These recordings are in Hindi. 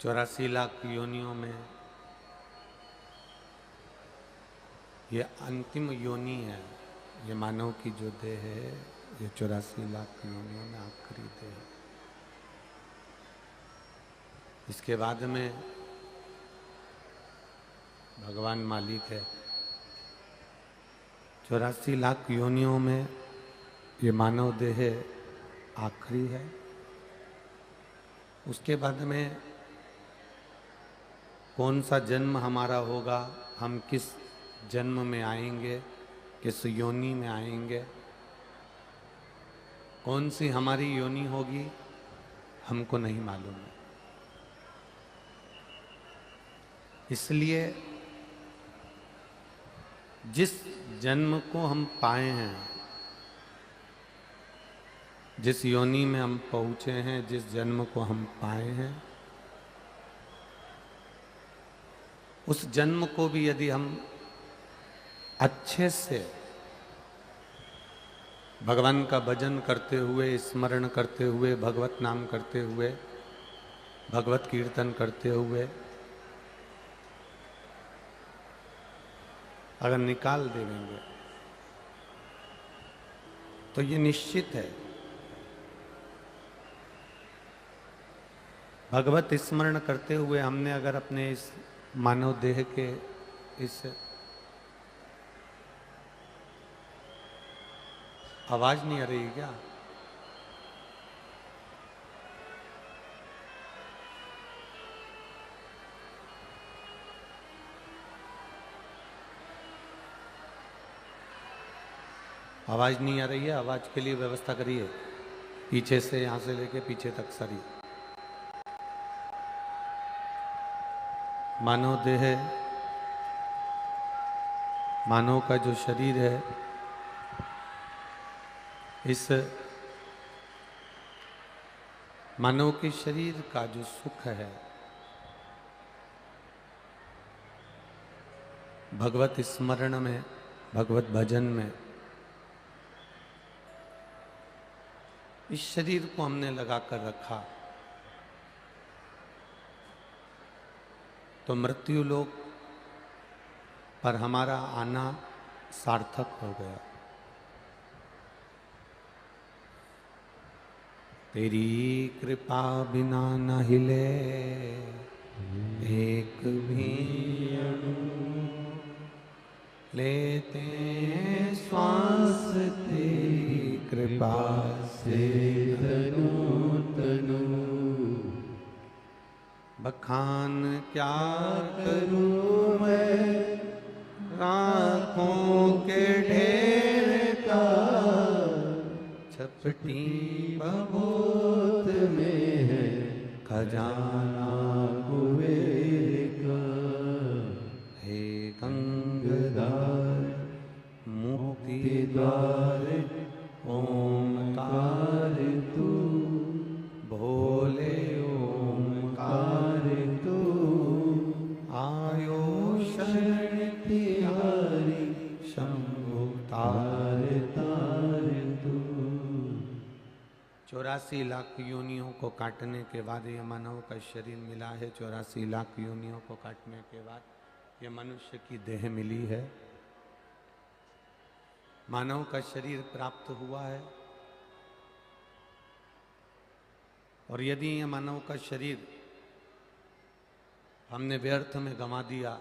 84 लाख योनियों में ये अंतिम योनि है। ये मानव की जो देह है ये 84 लाख योनियों में आखिरी देह है। इसके बाद में भगवान मालिक है। 84 लाख योनियों में ये मानव देह आखिरी है। उसके बाद में कौन सा जन्म हमारा होगा, हम किस जन्म में आएंगे, किस योनि में आएंगे, कौन सी हमारी योनि होगी, हमको नहीं मालूम है। इसलिए जिस जन्म को हम पाए हैं, जिस योनि में हम पहुंचे हैं, जिस जन्म को हम पाए हैं, उस जन्म को भी यदि हम अच्छे से भगवान का भजन करते हुए, स्मरण करते हुए, भगवत नाम करते हुए, भगवत कीर्तन करते हुए अगर निकाल देंगे तो ये निश्चित है भगवत स्मरण करते हुए हमने अगर अपने इस मानव देह के इस आवाज नहीं आ रही क्या? आवाज नहीं आ रही है? आवाज के लिए व्यवस्था करिए। पीछे से, यहां से लेके पीछे तक सारी। मानव देह, मानव का जो शरीर है, इस मानव के शरीर का जो सुख है, भगवत स्मरण में, भगवत भजन में, इस शरीर को हमने लगा कर रखा तो मृत्यु लोक पर हमारा आना सार्थक हो गया। तेरी कृपा बिना न हिले एक भी अणु, लेते श्वास तेरी कृपा से तनु तनु। बखान क्या करूं मैं आँखों के ढेर का, छपटी बबूत में है खजाना कुबेर का। हे गंगाधर मुक्ति द्वार ओमकार तू, भोले ओमकार तू, आयो शरण तिहारी शंभु तार तार तू। 84 लाख योनियों को काटने के बाद ये मानव का शरीर मिला है। 84 लाख योनियों को काटने के बाद ये मनुष्य की देह मिली है, मानव का शरीर प्राप्त हुआ है। और यदि ये मानव का शरीर हमने व्यर्थ में गंवा दिया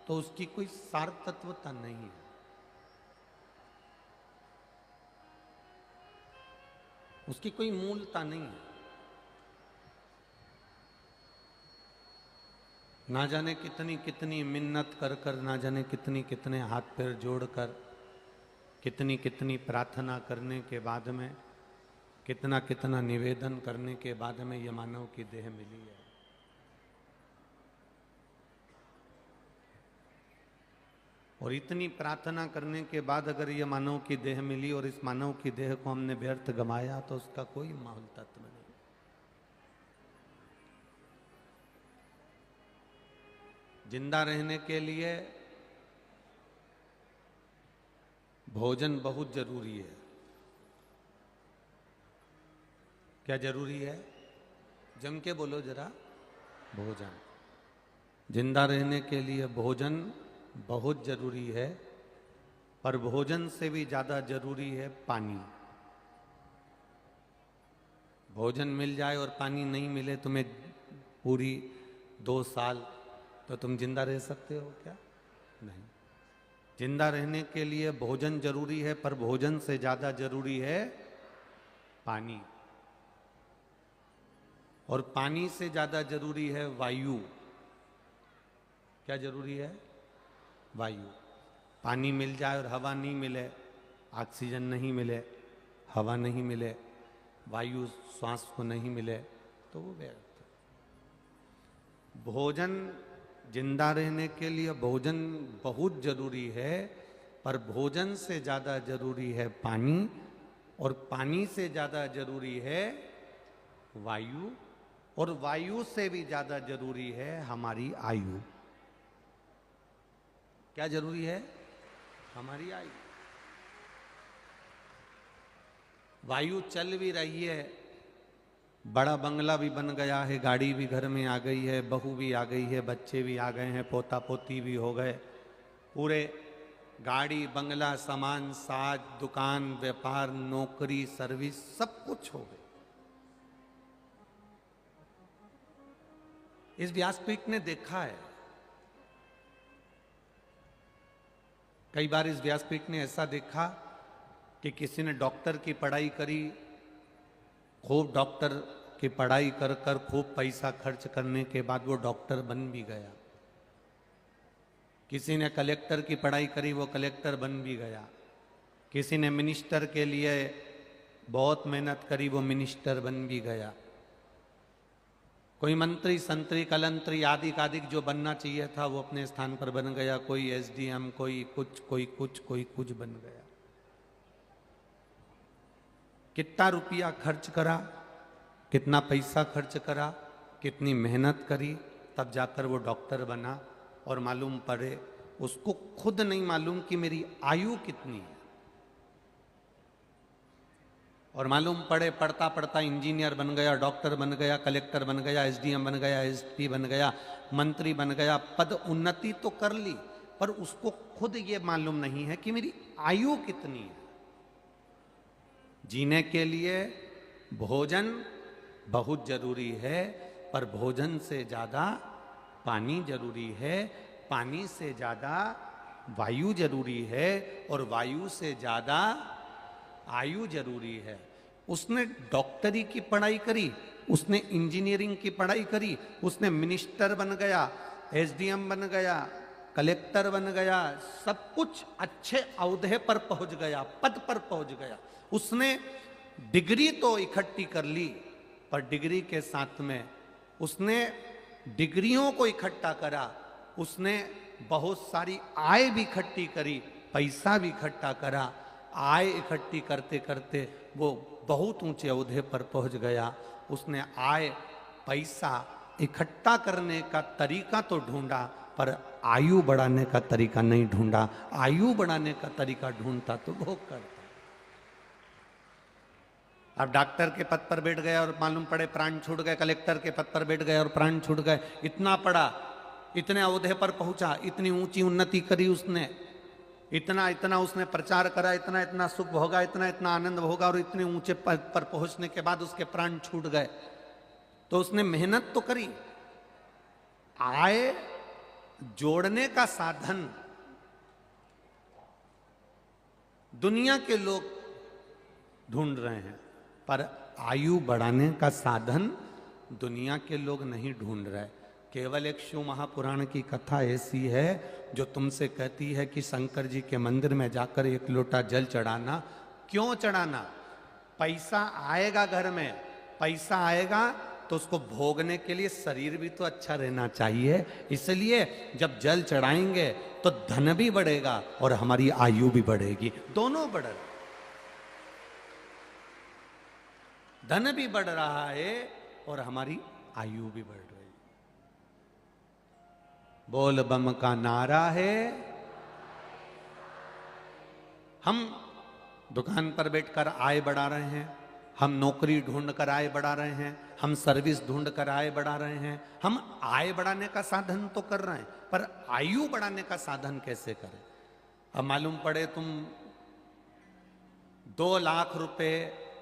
तो उसकी कोई सार्थत्वता नहीं है। उसकी कोई मूलता नहीं है। ना जाने कितनी कितनी मिन्नत कर कर, ना जाने कितनी कितने हाथ पैर जोड़कर, कितनी कितनी प्रार्थना करने के बाद में, कितना कितना निवेदन करने के बाद में ये मानव की देह मिली है। और इतनी प्रार्थना करने के बाद अगर ये मानव की देह मिली और इस मानव की देह को हमने व्यर्थ गमाया तो उसका कोई मूल तत्व नहीं। जिंदा रहने के लिए भोजन बहुत जरूरी है। क्या जरूरी है? जम के बोलो जरा। भोजन। जिंदा रहने के लिए भोजन बहुत जरूरी है, पर भोजन से भी ज्यादा जरूरी है पानी। भोजन मिल जाए और पानी नहीं मिले तुम्हें पूरी 2 साल, तो तुम जिंदा रह सकते हो क्या? नहीं। जिंदा रहने के लिए भोजन जरूरी है, पर भोजन से ज्यादा जरूरी है पानी। और पानी से ज्यादा जरूरी है वायु। क्या जरूरी है? वायु। पानी मिल जाए और हवा नहीं मिले, ऑक्सीजन नहीं मिले, हवा नहीं मिले, वायु श्वास को नहीं मिले, तो वो व्यर्थ। भोजन, जिंदा रहने के लिए भोजन बहुत जरूरी है, पर भोजन से ज्यादा जरूरी है पानी, और पानी से ज्यादा जरूरी है वायु, और वायु से भी ज्यादा जरूरी है हमारी आयु। क्या जरूरी है? हमारी आयु। वायु चल भी रही है, बड़ा बंगला भी बन गया है, गाड़ी भी घर में आ गई है, बहू भी आ गई है, बच्चे भी आ गए हैं, पोता पोती भी हो गए, पूरे गाड़ी बंगला सामान साज दुकान व्यापार नौकरी सर्विस सब कुछ हो गए। इस व्यासपीठ ने देखा है, कई बार इस व्यासपीठ ने ऐसा देखा कि किसी ने डॉक्टर की पढ़ाई करी, खूब डॉक्टर की पढ़ाई कर कर खूब पैसा खर्च करने के बाद वो डॉक्टर बन भी गया। किसी ने कलेक्टर की पढ़ाई करी, वो कलेक्टर बन भी गया। किसी ने मिनिस्टर के लिए बहुत मेहनत करी, वो मिनिस्टर बन भी गया। कोई मंत्री संतरी कलंतरी आदि आदिक जो बनना चाहिए था वो अपने स्थान पर बन गया। कोई एसडीएम, कोई कुछ कोई कुछ कोई कुछ बन गया। कितना रुपया खर्च करा, कितना पैसा खर्च करा, कितनी मेहनत करी, तब जाकर वो डॉक्टर बना। और मालूम पड़े उसको खुद नहीं मालूम कि मेरी आयु कितनी है। और मालूम पड़े पढ़ता पढ़ता इंजीनियर बन गया, डॉक्टर बन गया, कलेक्टर बन गया, एसडीएम बन गया, एसपी बन गया, मंत्री बन गया, पद उन्नति तो कर ली, पर उसको खुद ये मालूम नहीं है कि मेरी आयु कितनी है। जीने के लिए भोजन बहुत जरूरी है, पर भोजन से ज्यादा पानी जरूरी है, पानी से ज्यादा वायु जरूरी है, और वायु से ज्यादा आयु जरूरी है। उसने डॉक्टरी की पढ़ाई करी, उसने इंजीनियरिंग की पढ़ाई करी, उसने मिनिस्टर बन गया, एसडीएम बन गया, कलेक्टर बन गया, सब कुछ अच्छे औहदे पर पहुंच गया, पद पर पहुंच गया। उसने डिग्री तो इकट्ठी कर ली, पर डिग्री के साथ में उसने डिग्रियों को इकट्ठा करा, उसने बहुत सारी आय भी इकट्ठी करी, पैसा भी इकट्ठा करा। आय इकट्ठी करते करते वो बहुत ऊंचे ओहदे पर पहुंच गया। उसने आय पैसा इकट्ठा करने का तरीका तो ढूंढा, पर आयु बढ़ाने का तरीका नहीं ढूंढा। आयु बढ़ाने का तरीका ढूंढता तो भोग करता। अब डॉक्टर के पद पर बैठ गया और मालूम पड़े प्राण छूट गए, कलेक्टर के पद पर बैठ गए और प्राण छूट गए। इतना पढ़ा, इतने ओहदे पर पहुंचा, इतनी ऊंची उन्नति करी उसने, इतना इतना उसने प्रचार करा, इतना इतना सुख भोगा, इतना इतना आनंद भोगा, और इतने ऊंचे पद पर पहुंचने के बाद उसके प्राण छूट गए। तो उसने मेहनत तो करी। आय जोड़ने का साधन दुनिया के लोग ढूंढ रहे हैं, पर आयु बढ़ाने का साधन दुनिया के लोग नहीं ढूंढ रहे। केवल एक शिव महापुराण की कथा ऐसी है जो तुमसे कहती है कि शंकर जी के मंदिर में जाकर 1 लोटा जल चढ़ाना। क्यों चढ़ाना? पैसा आएगा घर में, पैसा आएगा तो उसको भोगने के लिए शरीर भी तो अच्छा रहना चाहिए। इसलिए जब जल चढ़ाएंगे तो धन भी बढ़ेगा और हमारी आयु भी बढ़ेगी, दोनों बढ़ेगा। धन भी बढ़ रहा है और हमारी आयु भी बढ़ रही है। बोल बम का नारा है। हम दुकान पर बैठकर आय बढ़ा रहे हैं, हम नौकरी ढूंढ कर आय बढ़ा रहे हैं, हम सर्विस ढूंढ कर आय बढ़ा रहे हैं, हम आय बढ़ाने का साधन तो कर रहे हैं, पर आयु बढ़ाने का साधन कैसे करें? अब मालूम पड़े तुम 2 लाख रुपए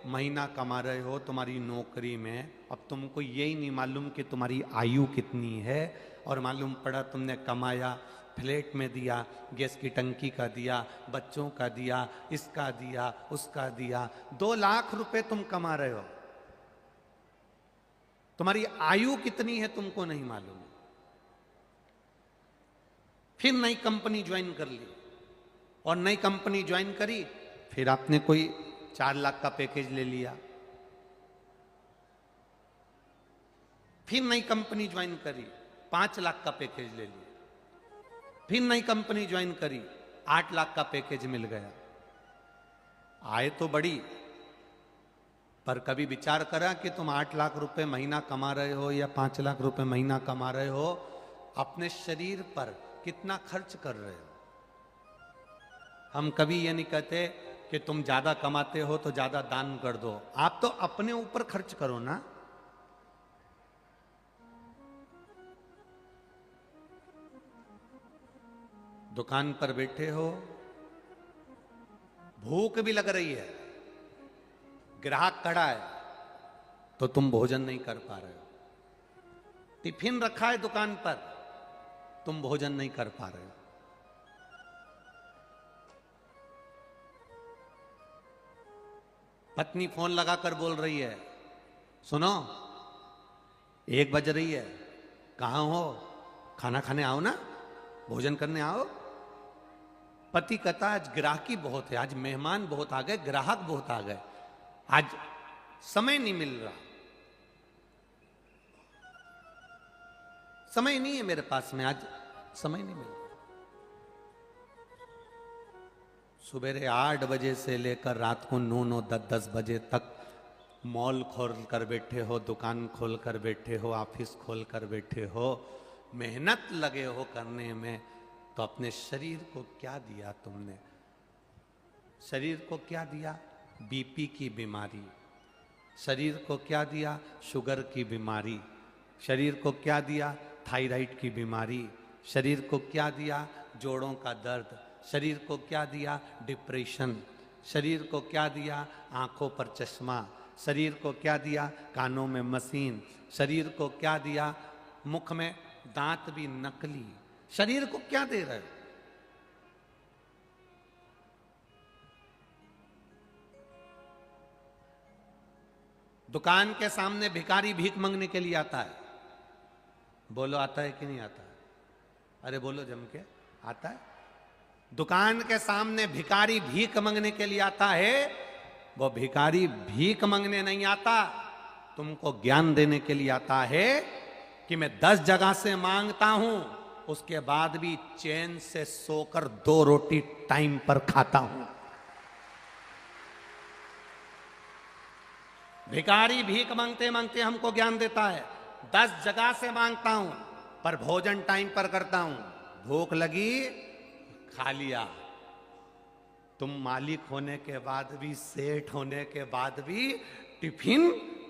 महीना कमा रहे हो तुम्हारी नौकरी में, अब तुमको यही नहीं मालूम कि तुम्हारी आयु कितनी है, और मालूम पड़ा तुमने कमाया, फ्लैट में दिया, गैस की टंकी का दिया, बच्चों का दिया, इसका दिया, उसका दिया, 2 लाख रुपए तुम कमा रहे हो, तुम्हारी आयु कितनी है तुमको नहीं मालूम। फिर नई कंपनी ज्वाइन कर ली, और नई कंपनी ज्वाइन करी, फिर आपने कोई 4 लाख का पैकेज ले लिया, फिर नई कंपनी ज्वाइन करी, 5 लाख का पैकेज ले लिया, फिर नई कंपनी ज्वाइन करी, 8 लाख का पैकेज मिल गया। आय तो बढ़ी, पर कभी विचार करा कि तुम 8 लाख रुपए महीना कमा रहे हो या 5 लाख रुपए महीना कमा रहे हो, अपने शरीर पर कितना खर्च कर रहे हो? हम कभी ये नहीं कहते कि तुम ज्यादा कमाते हो तो ज्यादा दान कर दो, आप तो अपने ऊपर खर्च करो ना। दुकान पर बैठे हो, भूख भी लग रही है, ग्राहक खड़ा है, तो तुम भोजन नहीं कर पा रहे हो। टिफिन रखा है दुकान पर, तुम भोजन नहीं कर पा रहे हो। पत्नी फोन लगाकर बोल रही है, सुनो 1 बज रही है, कहां हो, खाना खाने आओ ना, भोजन करने आओ। पति कहता आज ग्राहकी बहुत है, आज मेहमान बहुत आ गए, ग्राहक बहुत आ गए, आज समय नहीं मिल रहा, समय नहीं है मेरे पास में, आज समय नहीं मिल रहा। सुबह 8 बजे से लेकर रात को 9-9, 10-10 बजे तक मॉल खोल कर बैठे हो, दुकान खोल कर बैठे हो, ऑफिस खोल कर बैठे हो, मेहनत लगे हो करने में, तो अपने शरीर को क्या दिया तुमने? शरीर को क्या दिया? बीपी की बीमारी। शरीर को क्या दिया? शुगर की बीमारी। शरीर को क्या दिया? थायराइड की बीमारी। शरीर को क्या दिया? जोड़ों का दर्द। शरीर को क्या दिया? डिप्रेशन। शरीर को क्या दिया? आंखों पर चश्मा। शरीर को क्या दिया? कानों में मशीन। शरीर को क्या दिया? मुख में दांत भी नकली। शरीर को क्या दे रहे हो? दुकान के सामने भिखारी भीख मांगने के लिए आता है, बोलो आता है कि नहीं आता है? अरे बोलो जम के, आता है? दुकान के सामने भिखारी भीख मांगने के लिए आता है, वो भिखारी भीख मांगने नहीं आता, तुमको ज्ञान देने के लिए आता है कि मैं 10 जगह से मांगता हूं, उसके बाद भी चैन से सोकर 2 रोटी टाइम पर खाता हूं। भिखारी भीख मांगते मांगते हमको ज्ञान देता है, 10 जगह से मांगता हूं पर भोजन टाइम पर करता हूं, भूख लगी खा लिया। तुम मालिक होने के बाद भी, सेठ होने के बाद भी टिफिन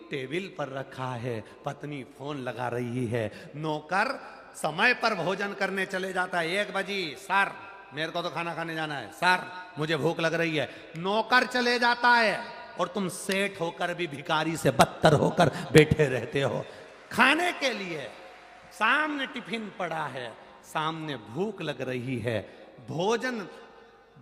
टेबल पर रखा है, पत्नी फोन लगा रही है, नौकर समय पर भोजन करने चले जाता है, 1 बजे, सर मेरे को तो खाना खाने जाना है, सर मुझे भूख लग रही है, नौकर चले जाता है, और तुम सेठ होकर भी भिखारी से बदतर होकर बैठे रहते हो खाने के लिए। सामने टिफिन पड़ा है, सामने भूख लग रही है, भोजन,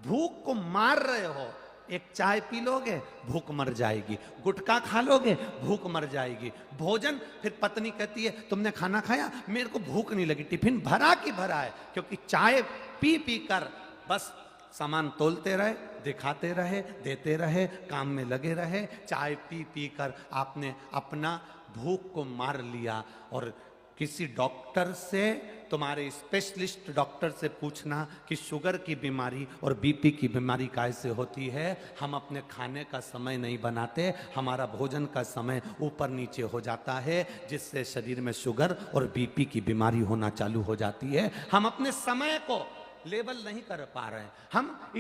भूख को मार रहे हो, एक चाय पी लोगे भूख मर जाएगी, गुटखा खा लोगे भूख मर जाएगी, भोजन, फिर पत्नी कहती है तुमने खाना खाया? मेरे को भूख नहीं लगी, टिफिन भरा कि भरा है, क्योंकि चाय पी पी कर बस सामान तोलते रहे, दिखाते रहे, देते रहे, काम में लगे रहे, चाय पी पी कर आपने अपना भूख को मार लिया। और किसी डॉक्टर से, तुम्हारे स्पेशलिस्ट डॉक्टर से पूछना कि शुगर की बीमारी और बीपी की बीमारी कैसे होती है। हम अपने खाने का समय नहीं बनाते, हमारा भोजन का समय ऊपर नीचे हो जाता है, जिससे शरीर में शुगर और बीपी की बीमारी होना चालू हो जाती है। हम अपने समय को लेवल नहीं कर पा रहे हैं। हम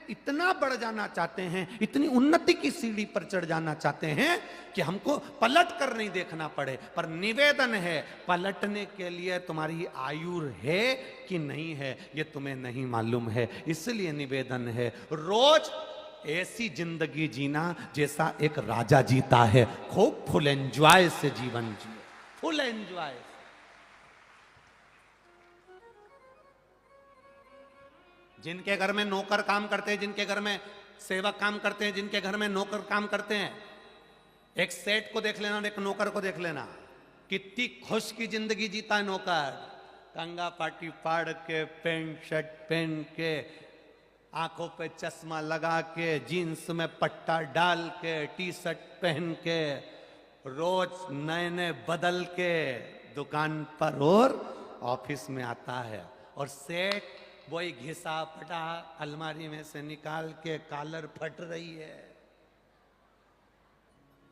इतना बढ़ जाना चाहते हैं, इतनी उन्नति की सीढ़ी पर चढ़ जाना चाहते हैं कि हमको पलट कर नहीं देखना पड़े। पर निवेदन है, पलटने के लिए तुम्हारी आयु है कि नहीं है ये तुम्हें नहीं मालूम है। इसलिए निवेदन है, रोज ऐसी जिंदगी जीना जैसा एक राजा जीता है। खूब फुल एंजॉय से जीवन जिए, फुल एंजॉय। जिनके घर में नौकर काम करते हैं, जिनके घर में सेवक काम करते हैं, जिनके घर में नौकर काम करते हैं, एक सेठ को देख लेना और एक नौकर को देख लेना, कितनी खुश की जिंदगी जीता है नौकर। कंगा पाटी फाड़ के, पैंट शर्ट पहन के, आंखों पे चश्मा लगा के, जीन्स में पट्टा डाल के, टी शर्ट पहन के, रोज नए नए बदल के दुकान पर और ऑफिस में आता है। और सेठ वही घिसा फटा अलमारी में से निकाल के, कॉलर फट रही है,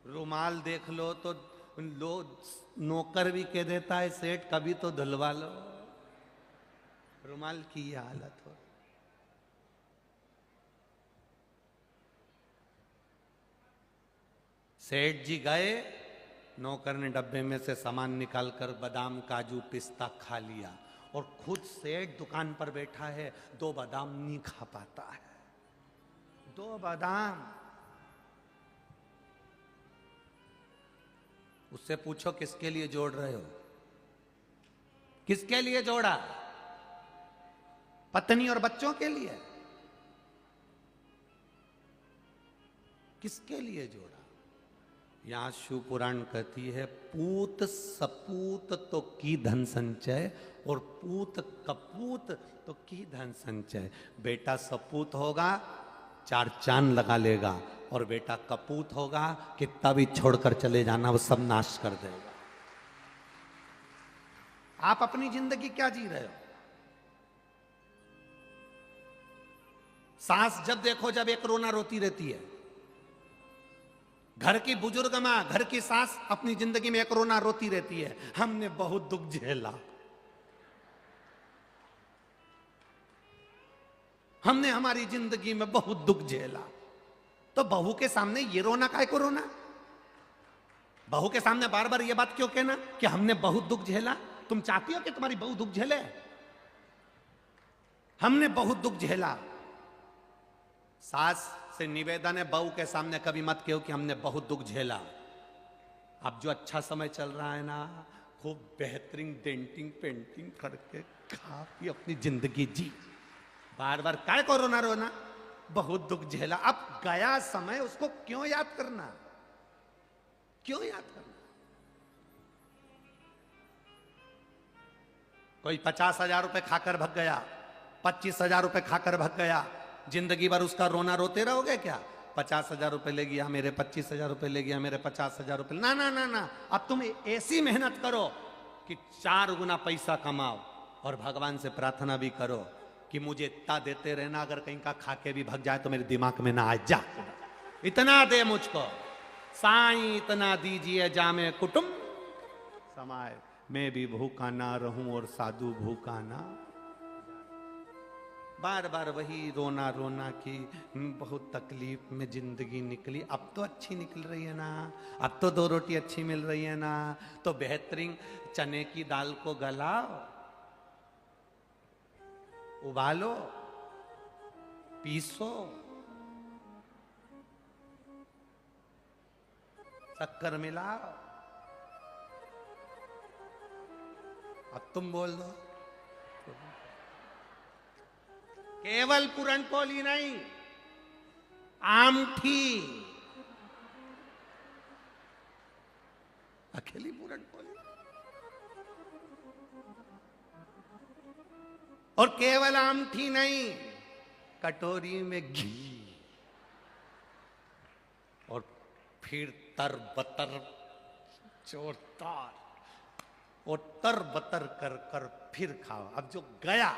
रुमाल देख लो तो लो, नौकर भी कह देता है सेठ कभी तो धुलवा लो। रुमाल की ये हालत हो। सेठ जी गए, नौकर ने डब्बे में से सामान निकालकर बादाम काजू पिस्ता खा लिया और खुद सेठ दुकान पर बैठा है, 2 बादाम नहीं खा पाता है। 2 बादाम। उससे पूछो किसके लिए जोड़ रहे हो, किसके लिए जोड़ा? पत्नी और बच्चों के लिए? किसके लिए जोड़ा? यहां शिव पुराण कहती है, पूत सपूत तो की धन संचय और पूत कपूत तो की धन संचय। बेटा सपूत होगा 4 चांद लगा लेगा, और बेटा कपूत होगा कितना भी छोड़कर चले जाना वो सब नाश कर देगा। आप अपनी जिंदगी क्या जी रहे हो? सास जब देखो जब एक रोना रोती रहती है। घर की बुजुर्ग मां, घर की सास अपनी जिंदगी में एक रोना रोती रहती है, हमने बहुत दुख झेला, हमने हमारी जिंदगी में बहुत दुख झेला। तो बहू के सामने ये रोना काहे को रोना? बहू के सामने बार बार ये बात क्यों कहना कि हमने बहुत दुख झेला? तुम चाहती हो कि तुम्हारी बहू दुख झेले? हमने बहुत दुख झेला। सास से निवेदन है, बहू के सामने कभी मत कहो कि हमने बहुत दुख झेला। अब जो अच्छा समय चल रहा है ना, खूब बेहतरीन डेंटिंग पेंटिंग करके खा पी अपनी जिंदगी जी। बार बार काय को रोना रोना, बहुत दुख झेला। अब गया समय, उसको क्यों याद करना? क्यों याद करना? कोई 50,000 रुपए खाकर भग गया, 25,000 रुपए खाकर भग गया, जिंदगी भर उसका रोना रोते रहोगे क्या? 50,000 रुपए ले गया मेरे, 25,000 रुपए ले गया मेरे, 50,000 रुपए। ना ना ना ना, अब तुम ऐसी मेहनत करो कि 4 गुना पैसा कमाओ, और भगवान से प्रार्थना भी करो कि मुझे इतना देते रहना, अगर कहीं का खाके भी भग जाए तो मेरे दिमाग में ना आ जा, इतना दे मुझको साईं, इतना दीजिए जामे कुटुंब समाए, मैं भी भूखा ना रहूं और साधु भूखा ना। बार बार वही रोना रोना की बहुत तकलीफ में जिंदगी निकली। अब तो अच्छी निकल रही है ना, अब तो 2 रोटी अच्छी मिल रही है ना, तो बेहतरीन चने की दाल को गलाओ, उबालो, पीसो, शक्कर मिलाओ। अब तुम बोल दो, केवल पुरणपोली नहीं, आमठी, अकेली पुरणपोली, और केवल आमठी नहीं, कटोरी में घी, और फिर तर बतर जोरदार, और तर बतर कर कर फिर खाओ। अब जो गया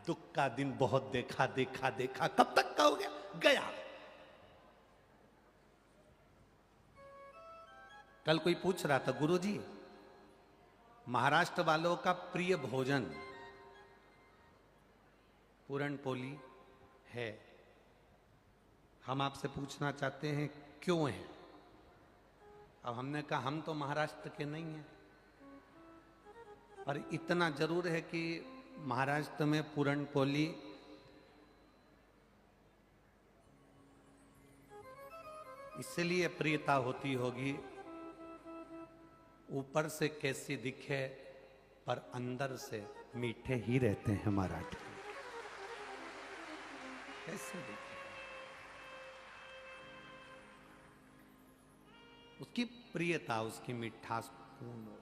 दुख का दिन, बहुत देखा देखा देखा, कब तक कहोगे? गया। कल कोई पूछ रहा था, गुरुजी महाराष्ट्र वालों का प्रिय भोजन, पूरण पोली है। हम आपसे पूछना चाहते हैं क्यों है। अब हमने कहा हम तो महाराष्ट्र के नहीं हैं, पर इतना जरूर है कि महाराष्ट्र में पूरण पोली इसलिए प्रियता होती होगी, ऊपर से कैसी दिखे पर अंदर से मीठे ही रहते हैं मराठी। कैसे दिखे, उसकी प्रियता, उसकी मिठास पूर्ण हो।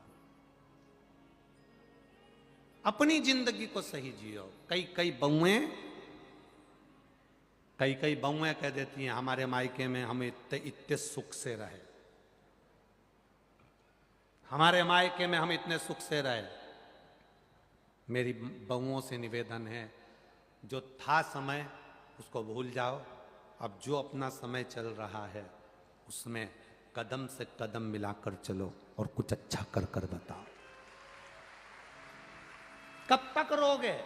अपनी जिंदगी को सही जियो। कई कई बहुएं कह देती हैं हमारे मायके में हम इतने सुख से रहे, हमारे मायके में हम इतने सुख से रहे। मेरी बहुओं से निवेदन है, जो था समय उसको भूल जाओ। अब जो अपना समय चल रहा है उसमें कदम से कदम मिलाकर चलो और कुछ अच्छा कर कर बताओ। कब तक रोगे?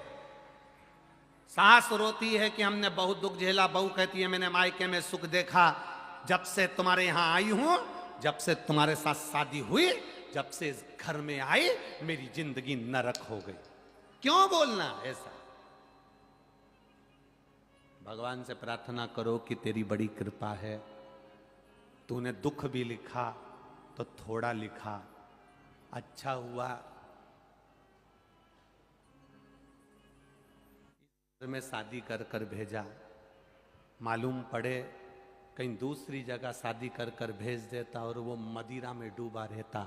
सास रोती है कि हमने बहुत दुख झेला, बहू कहती है मैंने मायके में सुख देखा। जब से तुम्हारे यहां आई हूं, जब से तुम्हारे साथ शादी हुई, जब से इस घर में आई, मेरी जिंदगी नरक हो गई। क्यों बोलना ऐसा? भगवान से प्रार्थना करो कि तेरी बड़ी कृपा है, तूने दुख भी लिखा तो थोड़ा लिखा, अच्छा हुआ में शादी कर कर भेजा। मालूम पड़े कहीं दूसरी जगह शादी कर कर भेज देता और वो मदिरा में डूबा रहता,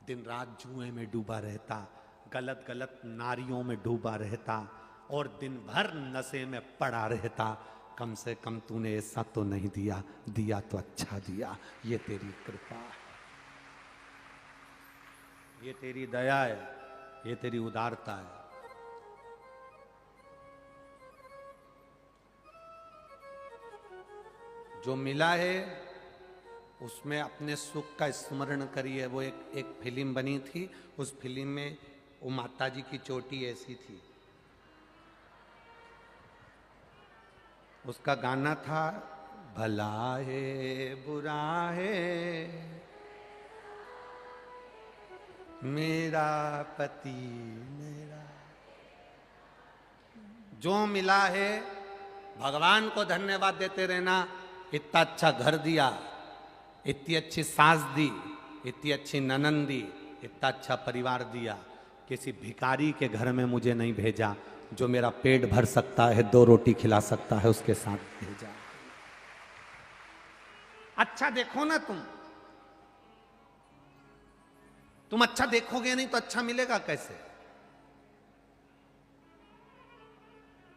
दिन रात जुए में डूबा रहता, गलत गलत नारियों में डूबा रहता और दिन भर नशे में पड़ा रहता। कम से कम तूने ऐसा तो नहीं दिया, दिया तो अच्छा दिया। ये तेरी कृपा है, ये तेरी दया है, ये तेरी उदारता है। जो मिला है उसमें अपने सुख का स्मरण करिए। वो एक फिल्म बनी थी, उस फिल्म में वो माता जी की चोटी ऐसी थी, उसका गाना था भला है बुरा है मेरा पति मेरा। जो मिला है भगवान को धन्यवाद देते रहना। इतना अच्छा घर दिया, इतनी अच्छी सास दी, इतनी अच्छी ननंद दी, इतना अच्छा परिवार दिया। किसी भिखारी के घर में मुझे नहीं भेजा, जो मेरा पेट भर सकता है, 2 रोटी खिला सकता है, उसके साथ भेजा। अच्छा देखो ना तुम अच्छा देखोगे नहीं तो अच्छा मिलेगा कैसे?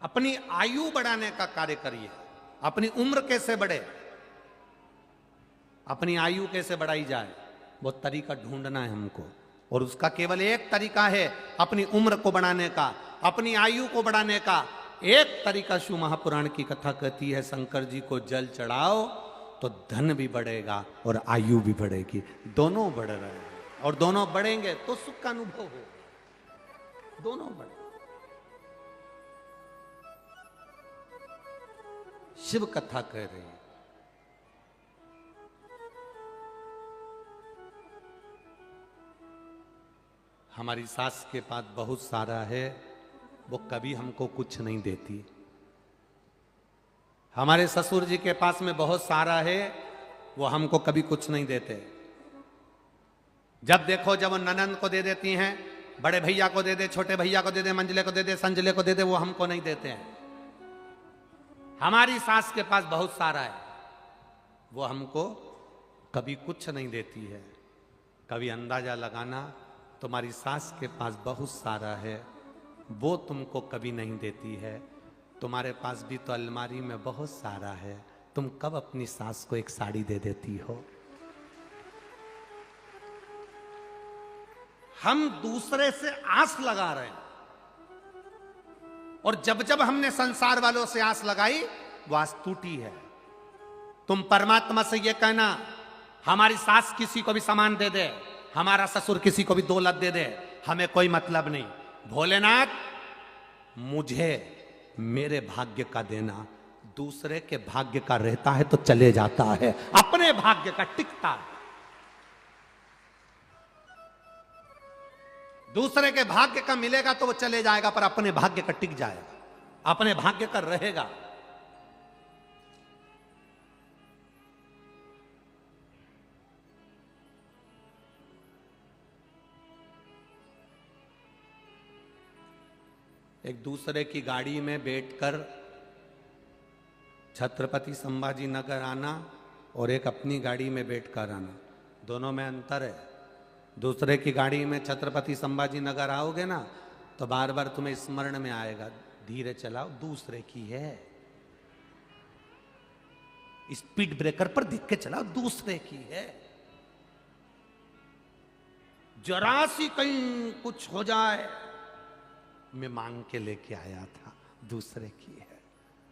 अपनी आयु बढ़ाने का कार्य करिए। अपनी उम्र कैसे बढ़े, अपनी आयु कैसे बढ़ाई जाए, वो तरीका ढूंढना है हमको। और उसका केवल एक तरीका है अपनी उम्र को बढ़ाने का, अपनी आयु को बढ़ाने का। एक तरीका शिव महापुराण की कथा कहती है, शंकर जी को जल चढ़ाओ तो धन भी बढ़ेगा और आयु भी बढ़ेगी। दोनों बढ़ रहे हैं और दोनों बढ़ेंगे तो सुख का अनुभव हो। दोनों बढ़े। शिव कथा कह रही है। हमारी सास के पास बहुत सारा है, वो कभी हमको कुछ नहीं देती। हमारे ससुर जी के पास में बहुत सारा है, वो हमको कभी कुछ नहीं देते। जब देखो जब वो ननंद को दे देती हैं, बड़े भैया को दे दे, छोटे भैया को दे दे, मंजले को दे दे, संजले को दे दे, वो हमको नहीं देते हैं। हमारी सास के पास बहुत सारा है, वो हमको कभी कुछ नहीं देती है। कभी अंदाजा लगाना, तुम्हारी सास के पास बहुत सारा है, वो तुमको कभी नहीं देती है। तुम्हारे पास भी तो अलमारी में बहुत सारा है, तुम कब अपनी सास को एक साड़ी दे देती हो? हम दूसरे से आस लगा रहे हैं, और जब जब हमने संसार वालों से आस लगाई वो आस टूटी है। तुम परमात्मा से ये कहना, हमारी सास किसी को भी सामान दे दे, हमारा ससुर किसी को भी दौलत दे दे, हमें कोई मतलब नहीं। भोलेनाथ मुझे मेरे भाग्य का देना, दूसरे के भाग्य का रहता है तो चले जाता है, अपने भाग्य का टिकता है। दूसरे के भाग्य का मिलेगा तो वो चले जाएगा, पर अपने भाग्य का टिक जाएगा, अपने भाग्य का रहेगा। एक दूसरे की गाड़ी में बैठकर छत्रपति संभाजी नगर आना और एक अपनी गाड़ी में बैठकर आना, दोनों में अंतर है। दूसरे की गाड़ी में छत्रपति संभाजी नगर आओगे ना तो बार बार तुम्हें स्मरण में आएगा, धीरे चलाओ, दूसरे की है। स्पीड ब्रेकर पर देख के चलाओ, दूसरे की है। जरा सी कहीं कुछ हो जाए, मैं मांग के लेके आया था, दूसरे की है।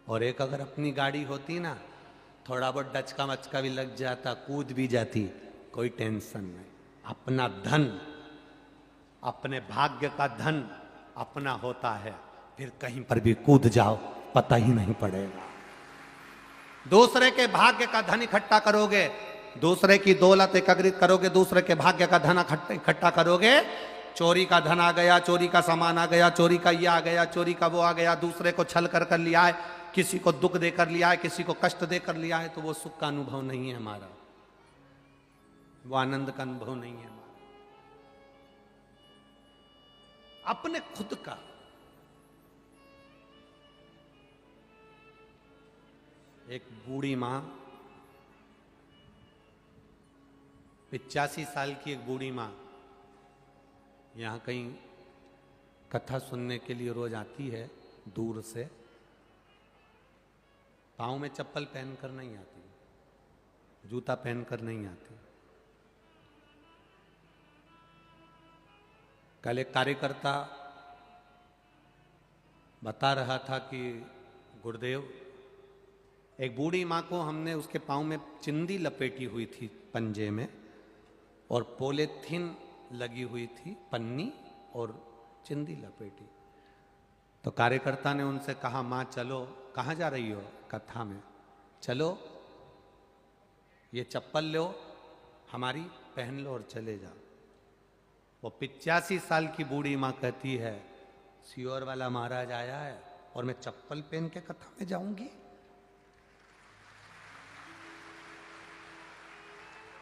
और एक अगर अपनी गाड़ी होती ना, थोड़ा बहुत डचका मचका भी लग जाता, कूद भी जाती, कोई टेंशन नहीं। अपना धन, अपने भाग्य का धन अपना होता है, फिर कहीं पर भी कूद जाओ पता ही नहीं पड़ेगा। दूसरे के भाग्य का धन इकट्ठा करोगे, दूसरे की दौलत एकत्रित करोगे, दूसरे के भाग्य का धन इकट्ठा करोगे, चोरी का धन आ गया, चोरी का सामान आ गया, चोरी का ये आ गया, चोरी का वो आ गया, दूसरे को छल कर कर लिया है, किसी को दुख देकर लिया है, किसी को कष्ट देकर लिया है, तो वो सुख का अनुभव नहीं है हमारा, वो आनंद का अनुभव नहीं है हमारा। अपने खुद का। एक बूढ़ी मां, 85 साल की एक बूढ़ी मां यहां कहीं कथा सुनने के लिए रोज आती है दूर से। पाँव में चप्पल पहनकर नहीं आती, जूता पहनकर नहीं आती। कल एक कार्यकर्ता बता रहा था कि गुरुदेव, एक बूढ़ी माँ को हमने उसके पाँव में चिंदी लपेटी हुई थी पंजे में, और पॉलीथीन लगी हुई थी, पन्नी और चिंदी लपेटी। तो कार्यकर्ता ने उनसे कहा, माँ चलो, कहाँ जा रही हो? कथा में। चलो ये चप्पल लो हमारी, पहन लो और चले जाओ। वो 85 साल की बूढ़ी माँ कहती है, सियोर वाला महाराज आया है और मैं चप्पल पहन के कथा में जाऊंगी?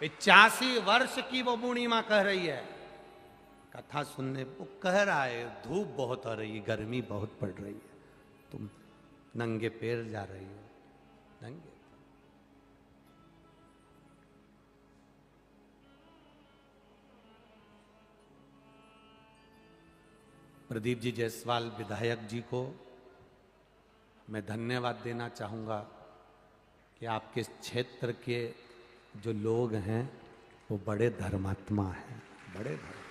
85 वर्ष की वो बूढ़ी माँ कह रही है कथा सुनने। वो कह रहा है धूप बहुत हो रही है, गर्मी बहुत पड़ रही है, तुम नंगे पैर जा रही हो, नंगे। प्रदीप जी जायसवाल विधायक जी को मैं धन्यवाद देना चाहूँगा कि आपके क्षेत्र के जो लोग हैं वो बड़े धर्मात्मा हैं, बड़े धर्म।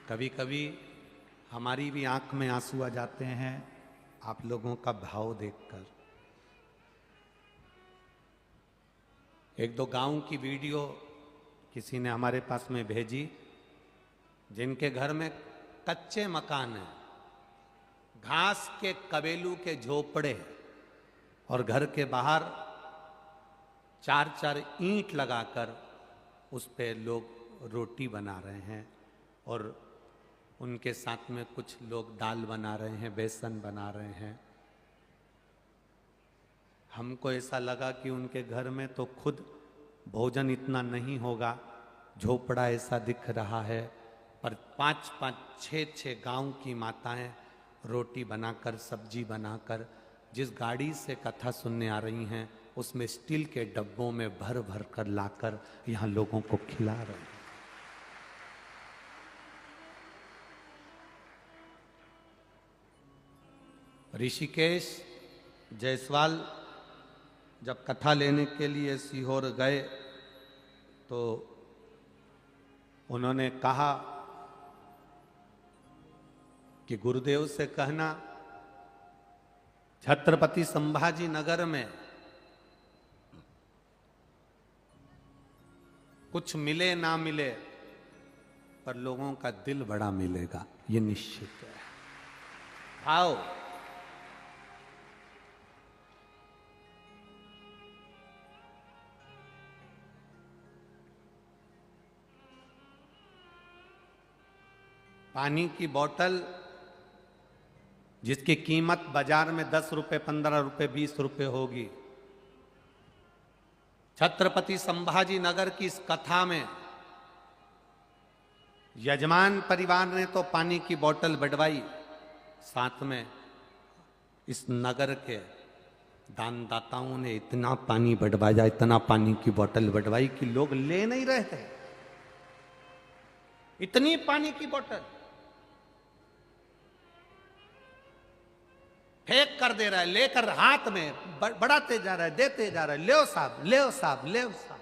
कभी कभी हमारी भी आंख में आंसू आ जाते हैं आप लोगों का भाव देखकर। एक दो गांव की वीडियो किसी ने हमारे पास में भेजी, जिनके घर में कच्चे मकान हैं, घास के कबेलू के झोपड़े, और घर के बाहर 4-4 ईंट लगाकर उस पे लोग रोटी बना रहे हैं, और उनके साथ में कुछ लोग दाल बना रहे हैं, बेसन बना रहे हैं। हमको ऐसा लगा कि उनके घर में तो खुद भोजन इतना नहीं होगा, झोपड़ा ऐसा दिख रहा है, पर 5-5, 6-6 गांव की माताएं रोटी बनाकर, सब्जी बनाकर, जिस गाड़ी से कथा सुनने आ रही हैं उसमें स्टील के डब्बों में भर भर कर लाकर यहाँ लोगों को खिला रहे हैं। ऋषिकेश जायसवाल जब कथा लेने के लिए सीहोर गए तो उन्होंने कहा कि गुरुदेव से कहना छत्रपति संभाजी नगर में कुछ मिले ना मिले पर लोगों का दिल बड़ा मिलेगा, ये निश्चित है। आओ, पानी की बोतल जिसकी कीमत बाजार में 10 रुपए, 15 रुपए, 20 रुपए होगी, छत्रपति संभाजी नगर की इस कथा में यजमान परिवार ने तो पानी की बोतल बढ़वाई, साथ में इस नगर के दानदाताओं ने इतना पानी बढ़वाया, इतना पानी की बोतल बढ़वाई कि लोग ले नहीं रहे थे। इतनी पानी की बोतल फेंक कर दे रहा है, लेकर हाथ में बढ़ाते जा रहा है, देते जा रहा है, ले साहब, ले साहब, ले साहब।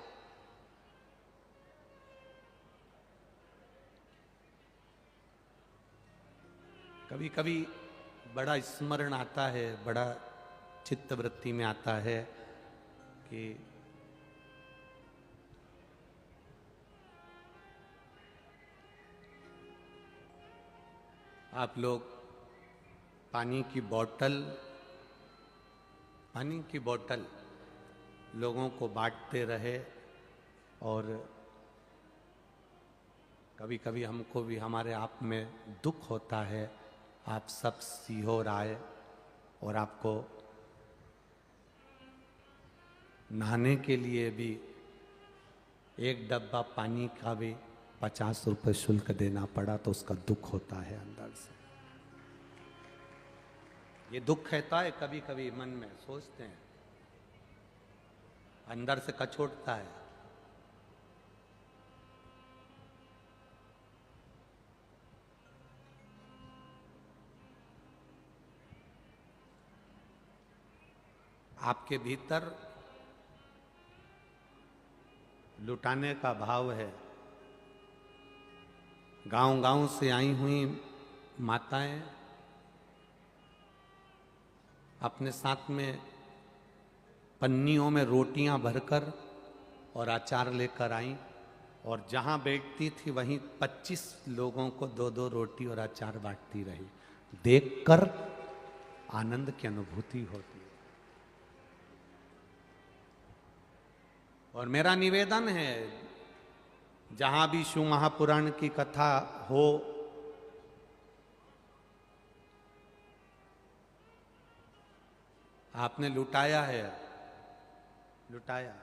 कभी कभी बड़ा स्मरण आता है, बड़ा चित्तवृत्ति में आता है कि आप लोग पानी की बोतल लोगों को बांटते रहे, और कभी कभी हमको भी हमारे आप में दुख होता है। आप सब सीहोर आए और आपको नहाने के लिए भी एक डब्बा पानी का भी 50 रुपए शुल्क देना पड़ा, तो उसका दुख होता है अंदर से। ये दुख रहता है, कभी कभी मन में सोचते हैं, अंदर से कचोटता है। आपके भीतर लुटाने का भाव है। गांव गांव से आई हुई माताएं अपने साथ में पन्नियों में रोटियां भरकर और अचार लेकर आई, और जहां बैठती थी वहीं 25 लोगों को 2-2 रोटी और अचार बांटती रही। देखकर आनंद की अनुभूति होती है। और मेरा निवेदन है, जहां भी शिव महापुराण की कथा हो, आपने लुटाया है, लुटाया,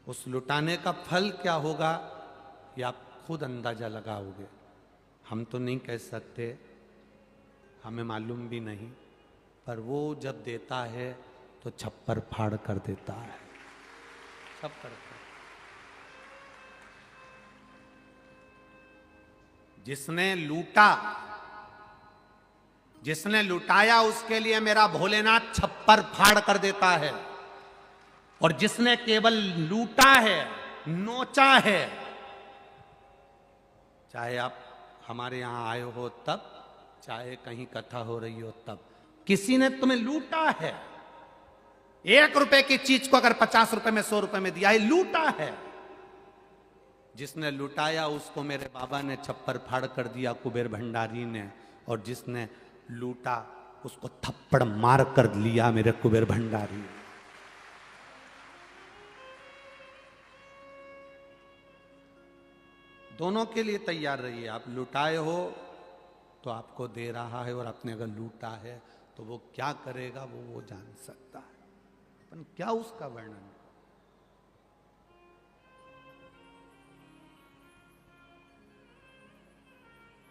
उस लुटाने का फल क्या होगा ये आप खुद अंदाजा लगाओगे। हम तो नहीं कह सकते, हमें मालूम भी नहीं, पर वो जब देता है तो छप्पर फाड़ कर देता है, छप्पर फाड़। जिसने लूटा, जिसने लुटाया, उसके लिए मेरा भोलेनाथ छप्पर फाड़ कर देता है। और जिसने केवल लूटा है, नोचा है, चाहे आप हमारे यहां आए हो तब, चाहे कहीं कथा हो रही हो तब, किसी ने तुम्हें लूटा है। 1 रुपए की चीज को अगर 50 रुपए में, 100 रुपए में दिया है, लूटा है। जिसने लुटाया उसको मेरे बाबा ने छप्पर फाड़ कर दिया, कुबेर भंडारी ने। और जिसने लूटा उसको थप्पड़ मार कर लिया मेरे कुबेर भंडारी। दोनों के लिए तैयार रहिए। आप लुटाए हो तो आपको दे रहा है, और आपने अगर लूटा है तो वो क्या करेगा वो जान सकता है। पर क्या उसका वर्णन।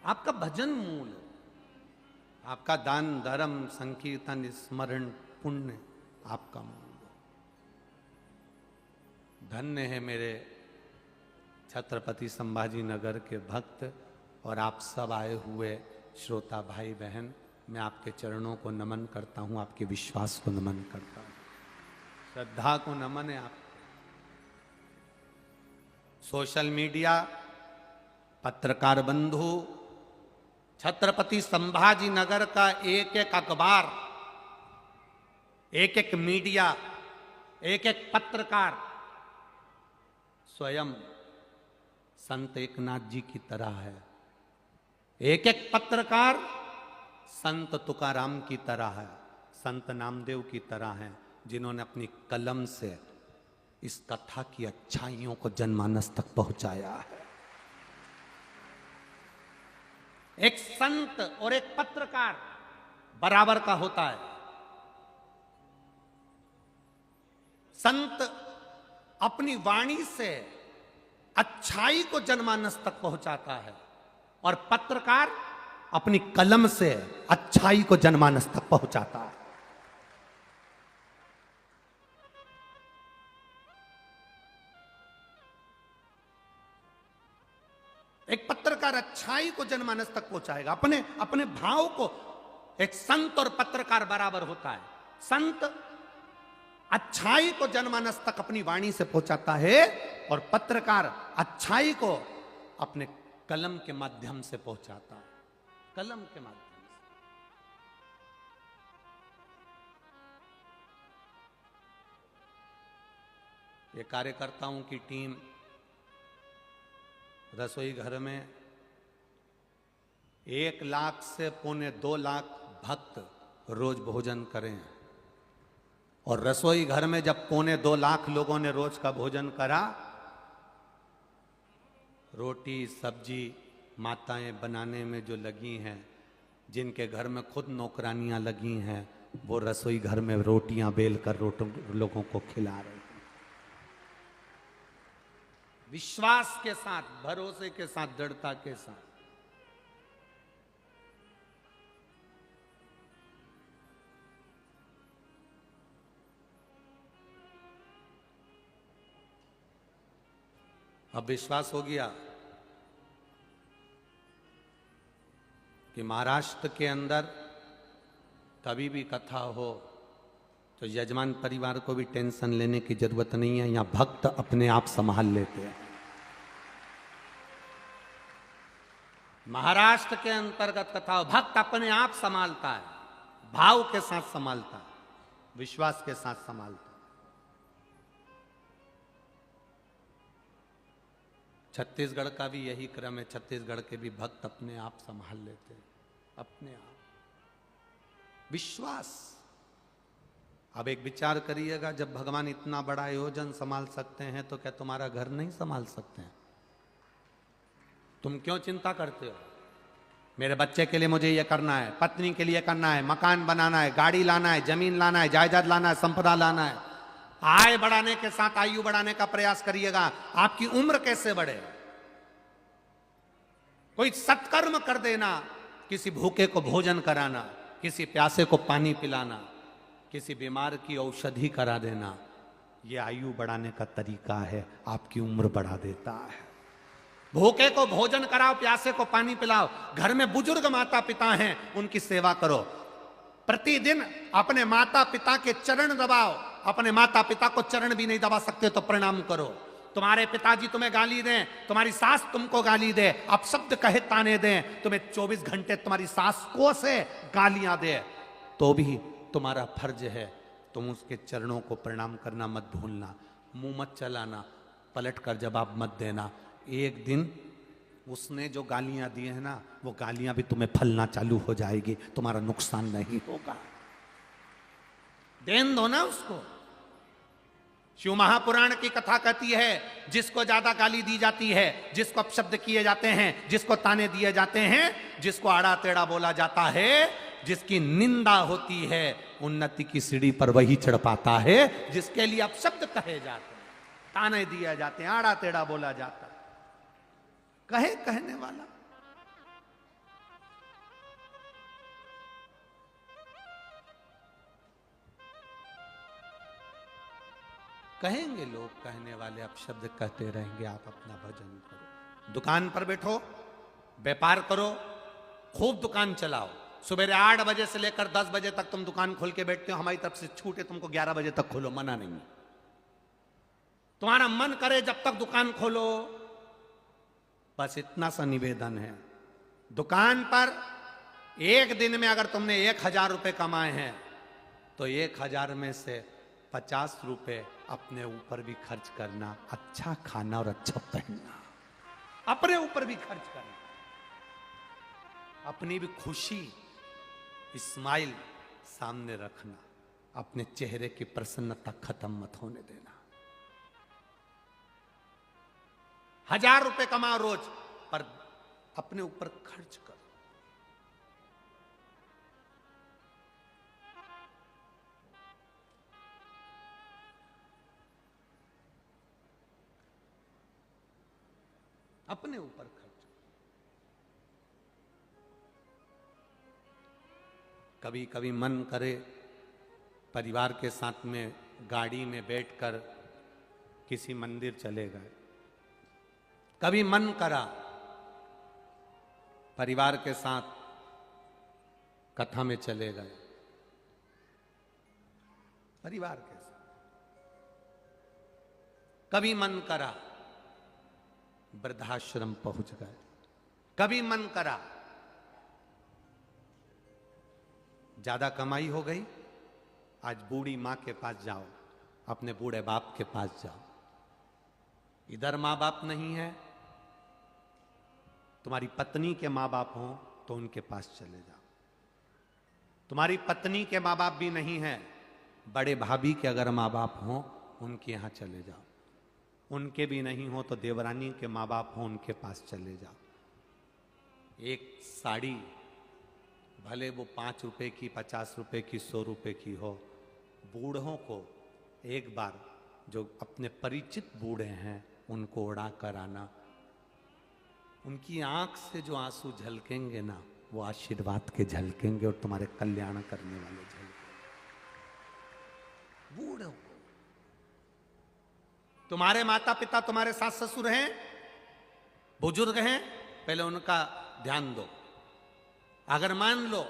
आपका भजन मूल, आपका दान धर्म संकीर्तन स्मरण पुण्य आपका मूल। धन्य है मेरे छत्रपति संभाजी नगर के भक्त और आप सब आए हुए श्रोता भाई बहन। मैं आपके चरणों को नमन करता हूं, आपके विश्वास को नमन करता हूं, श्रद्धा को नमन है। आप सोशल मीडिया, पत्रकार बंधु, छत्रपति संभाजी नगर का एक एक अखबार, एक एक मीडिया, एक एक पत्रकार स्वयं संत एकनाथ जी की तरह है, एक एक पत्रकार संत तुकाराम की तरह है, संत नामदेव की तरह है, जिन्होंने अपनी कलम से इस कथा की अच्छाइयों को जनमानस तक पहुंचाया है। एक संत और एक पत्रकार बराबर का होता है। संत अपनी वाणी से अच्छाई को जनमानस तक पहुंचाता है और पत्रकार अपनी कलम से अच्छाई को जनमानस तक पहुंचाता है। एक पत्रकार अच्छाई को जनमानस तक पहुंचाएगा, अपने अपने भाव को। एक संत और पत्रकार बराबर होता है। संत अच्छाई को जनमानस तक अपनी वाणी से पहुंचाता है और पत्रकार अच्छाई को अपने कलम के माध्यम से पहुंचाता है, कलम के माध्यम से। ये कार्यकर्ताओं की टीम रसोई घर में 1 लाख से 1.25 लाख भक्त रोज भोजन करें, और रसोई घर में जब 1.25 लाख लोगों ने रोज का भोजन करा, रोटी सब्जी माताएं बनाने में जो लगी हैं, जिनके घर में खुद नौकरानियां लगी हैं, वो रसोई घर में रोटियां बेल कर लोगों को खिला रहे हैं। विश्वास के साथ, भरोसे के साथ, दृढ़ता के साथ। अब विश्वास हो गया कि महाराष्ट्र के अंदर कभी भी कथा हो तो यजमान परिवार को भी टेंशन लेने की जरूरत नहीं है, यहां भक्त अपने आप संभाल लेते हैं। महाराष्ट्र के अंतर्गत कथा हो, भक्त अपने आप संभालता है, भाव के साथ संभालता है, विश्वास के साथ संभालता है। छत्तीसगढ़ का भी यही क्रम है। छत्तीसगढ़ के भी भक्त अपने आप संभाल लेते हैं, अपने आप। विश्वास। अब एक विचार करिएगा, जब भगवान इतना बड़ा आयोजन संभाल सकते हैं तो क्या तुम्हारा घर नहीं संभाल सकते हैं? तुम क्यों चिंता करते हो? मेरे बच्चे के लिए मुझे ये करना है, पत्नी के लिए करना है, मकान बनाना है, गाड़ी लाना है, जमीन लाना है, जायदाद लाना है, संपदा लाना है। आय बढ़ाने के साथ आयु बढ़ाने का प्रयास करिएगा। आपकी उम्र कैसे बढ़े? कोई सत्कर्म कर देना, किसी भूखे को भोजन कराना, किसी प्यासे को पानी पिलाना, किसी बीमार की औषधि करा देना, यह आयु बढ़ाने का तरीका है, आपकी उम्र बढ़ा देता है। भूखे को भोजन कराओ, प्यासे को पानी पिलाओ। घर में बुजुर्ग माता पिता हैं, उनकी सेवा करो। प्रतिदिन अपने माता पिता के चरण दबाओ। अपने माता पिता को चरण भी नहीं दबा सकते तो प्रणाम करो। तुम्हारे पिताजी तुम्हें गाली दें, तुम्हारी सास तुमको गाली दे, अपशब्द कहे ताने दें, तुम्हें 24 घंटे तुम्हारी सास को से गालियां दे, तो भी तुम्हारा फर्ज है तुम उसके चरणों को प्रणाम करना मत भूलना। मुंह मत चलाना, पलट कर जवाब मत देना। एक दिन उसने जो गालियां दी है ना, वो गालियां भी तुम्हें फलना चालू हो जाएगी, तुम्हारा नुकसान नहीं होगा। देन दो ना उसको। शिव महापुराण की कथा कहती है, जिसको ज्यादा गाली दी जाती है, जिसको अपशब्द किए जाते हैं, जिसको ताने दिए जाते हैं, जिसको आड़ा टेढ़ा बोला जाता है, जिसकी निंदा होती है, उन्नति की सीढ़ी पर वही चढ़ पाता है। जिसके लिए अपशब्द कहे जाते हैं, ताने दिए जाते हैं, आड़ा टेढ़ा बोला जाता है, कहे कहने वाला। कहेंगे लोग, कहने वाले अपशब्द कहते रहेंगे, आप अपना भजन करो। दुकान पर बैठो, व्यापार करो, खूब दुकान चलाओ। सुबह 8 बजे से लेकर 10 बजे तक तुम दुकान खोल के बैठते हो, हमारी तरफ से छूट है, तुमको 11 बजे तक खोलो, मना नहीं। तुम्हारा मन करे जब तक दुकान खोलो, बस इतना सा निवेदन है। दुकान पर एक दिन में अगर तुमने 1000 रुपए कमाए हैं तो 1000 में से 50 रुपए अपने ऊपर भी खर्च करना, अच्छा खाना और अच्छा पहनना। अपने ऊपर भी खर्च करना, अपनी भी खुशी, स्माइल सामने रखना, अपने चेहरे की प्रसन्नता खत्म मत होने देना। 1000 रुपए कमाओ रोज, पर अपने ऊपर खर्च करो। अपने ऊपर खर्च। कभी कभी मन करे परिवार के साथ में गाड़ी में बैठकर किसी मंदिर चले गए। कभी मन करा परिवार के साथ कथा में चले गए, परिवार के साथ। कभी मन करा वृद्धाश्रम पहुंच गए। कभी मन करा ज्यादा कमाई हो गई, आज बूढ़ी मां के पास जाओ, अपने बूढ़े बाप के पास जाओ। इधर मां बाप नहीं है, तुम्हारी पत्नी के मां बाप हो तो उनके पास चले जाओ। तुम्हारी पत्नी के मां बाप भी नहीं है, बड़े भाभी के अगर मां बाप हो उनके यहां चले जाओ। उनके भी नहीं हो तो देवरानी के मां बाप हो, उनके पास चले जाओ। एक साड़ी भले वो 5 रुपए की, 50 रुपए की, 100 रुपए की हो, बूढ़ों को एक बार, जो अपने परिचित बूढ़े हैं, उनको उड़ा कर आना। उनकी आंख से जो आंसू झलकेंगे ना, वो आशीर्वाद के झलकेंगे और तुम्हारे कल्याण करने वाले झलकेंगे। बूढ़ों को, तुम्हारे माता पिता, तुम्हारे सास ससुर हैं, बुजुर्ग हैं, पहले उनका ध्यान दो। अगर मान लो